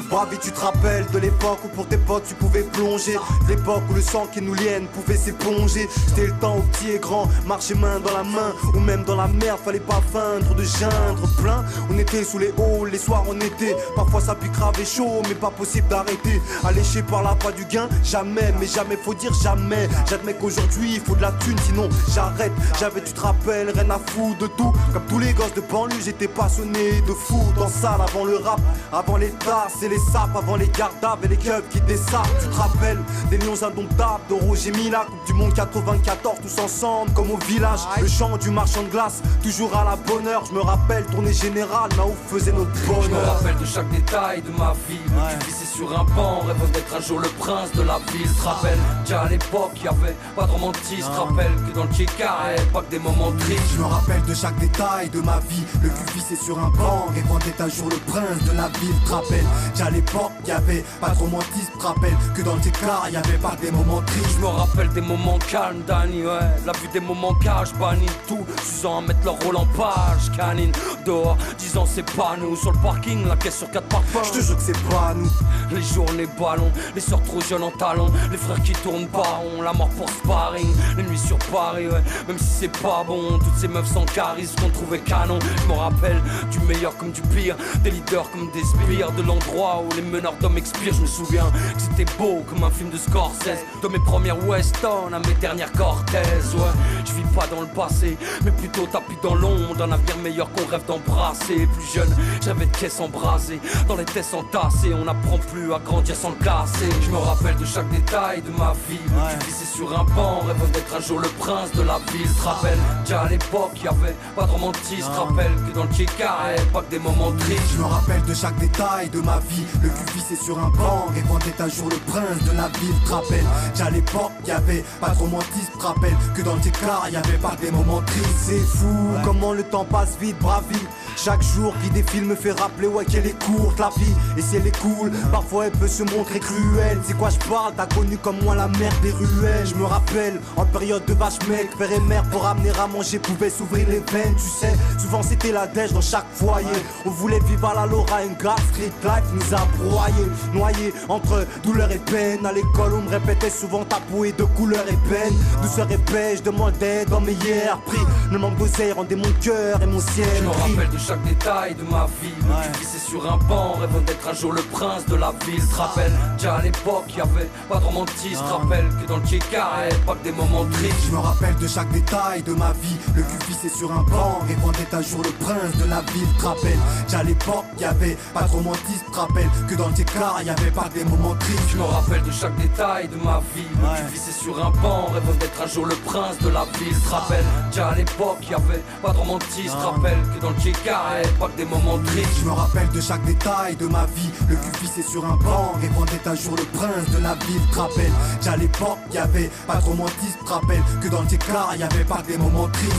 Bravi, tu te rappelles de l'époque où pour tes potes tu pouvais plonger, l'époque où le sang qui nous lienne pouvait s'éponger. C'était le temps où petit et grand marchaient main dans la main, ou même dans la mer, fallait pas feindre de geindre plein. On était sous les halls, les soirs on était, parfois ça pique grave et chaud, mais pas possible d'arrêter. Alléché par la voie du gain, jamais, mais jamais faut dire jamais. J'admets qu'aujourd'hui il faut de la thune, sinon j'arrête. J'avais, tu te rappelles, rien à foutre de tout. Comme tous les gosses de banlieue, j'étais passionné de foot. En salle, avant le rap, avant les tasses et les sapes, avant les gardables et les keufs qui dessapent. Tu te rappelles des lions indomptables de Roger Mila, Coupe du Monde 94, tous ensemble comme au village. Le chant du marchand de glace, toujours à la bonne heure. Je me rappelle, tournée générale, là où faisait notre bonheur. Je me rappelle de chaque détail de ma vie. Tu vissais sur un banc, rêve d'être un jour le prince de la ville. Te rappelle, déjà à l'époque, y'avait pas de romantisme. Te rappelle que dans le Tchéka, pas que des moments tristes. Je me rappelle de chaque détail de ma vie. Le cul vissé sur un banc, rêvant d'être un jour le prince de la ville. Te rappelle, déjà à l'époque, y'avait pas de romantisme. Te rappelle que dans le Tchéka, y'avait pas que des moments tristes. Je me rappelle des moments calmes, Danny, ouais. La vue des moments cash, bannis tout. 6 ans à mettre leur rôle en page, canine. Dehors, 10 ans c'est pas nous. Sur le parking, la caisse sur 4 parfums. Je te jure que c'est pas nous. Les journées ballons, les sœurs trop jeunes en talons. Les frères qui tournent baron, la mort pour sparring. Les nuits sur Paris, ouais. Même si c'est pas bon, toutes ces meufs sans charisme qu'on trouvait canon. Je me rappelle du meilleur comme du pire, des leaders comme des sbires, de l'endroit où les meneurs d'hommes expirent. Je me souviens que c'était beau comme un film de Scorsese, de mes premières Weston à mes dernières Cortez. Ouais, je vis pas dans le passé, mais plutôt tapis dans l'ombre d'un avenir meilleur qu'on rêve d'embrasser. Plus jeune, j'avais de caisses embrasées, dans les têtes entassées. On n'apprend plus à grandir sans le casser. Je me rappelle de chaque détail de ma vie. Tu vissais sur un banc, rêve d'être un jour le prince de la ville. Te rappelle, déjà à l'époque, y'avait pas de romantisme. Te rappelle que dans le Tchéka, pas que des moments tristes. Je me rappelle de chaque détail de ma vie. Le cul vissé sur un banc, rêvant d'être un jour le prince de la ville. Te rappelle, déjà à l'époque, y'avait pas de romantisme. Te rappelle que dans le Tchéka, y'avait pas que des moments tristes. C'est fou comment le temps passe vite, bravi. Chaque jour qui défile me fait rappeler ouais qu'elle est courte la vie. Et si elle est cool, parfois elle peut se montrer cruelle. C'est quoi je parle, t'as connu comme moi la mère des ruelles. Je me rappelle, en période de vache mec, père et mère pour ramener à manger pouvaient s'ouvrir les veines. Tu sais, souvent c'était la dèche dans chaque foyer. On voulait vivre à la Laura, un gars, street life nous a broyés. Noyés entre douleur et peine. À l'école on me répétait souvent tabou et de couleur et peine. Douceur et paix, je demandais dans mes hier prix. Le manque d'oseille rendait mon cœur et mon ciel. Je me rappelle de chaque détail de ma vie. Tu vissais sur un banc, rêvant d'être un jour le prince de la ville. Te rappelle, déjà à l'époque, y'avait pas de romantisme. Te rappelle que dans le Tchéka, pas que des moments tristes. Je me rappelle de chaque détail de ma vie. Le cul vissé sur un banc, rêvant d'être un jour le prince de la ville. Te rappelle, déjà à l'époque, y'avait pas de romantisme. Te rappelle que dans le Tchéka, y'avait pas que des moments tristes. Je me rappelle de chaque détail de ma vie. Tu vissais sur un banc, rêvant d'être un jour le prince de la ville. Te rappelle, déjà à l'époque, y'avait pas de romantisme. Te rappelle que dans le Tchéka, pas que des moments tristes. Je me rappelle de chaque détail de ma vie. Le cul vissé sur un banc, rêvant d'être un jour le prince de la ville. Te rappelle, déjà à l'époque, y'avait pas de romantisme. Te rappelle que dans le Tchéka, y'avait pas que des moments tristes.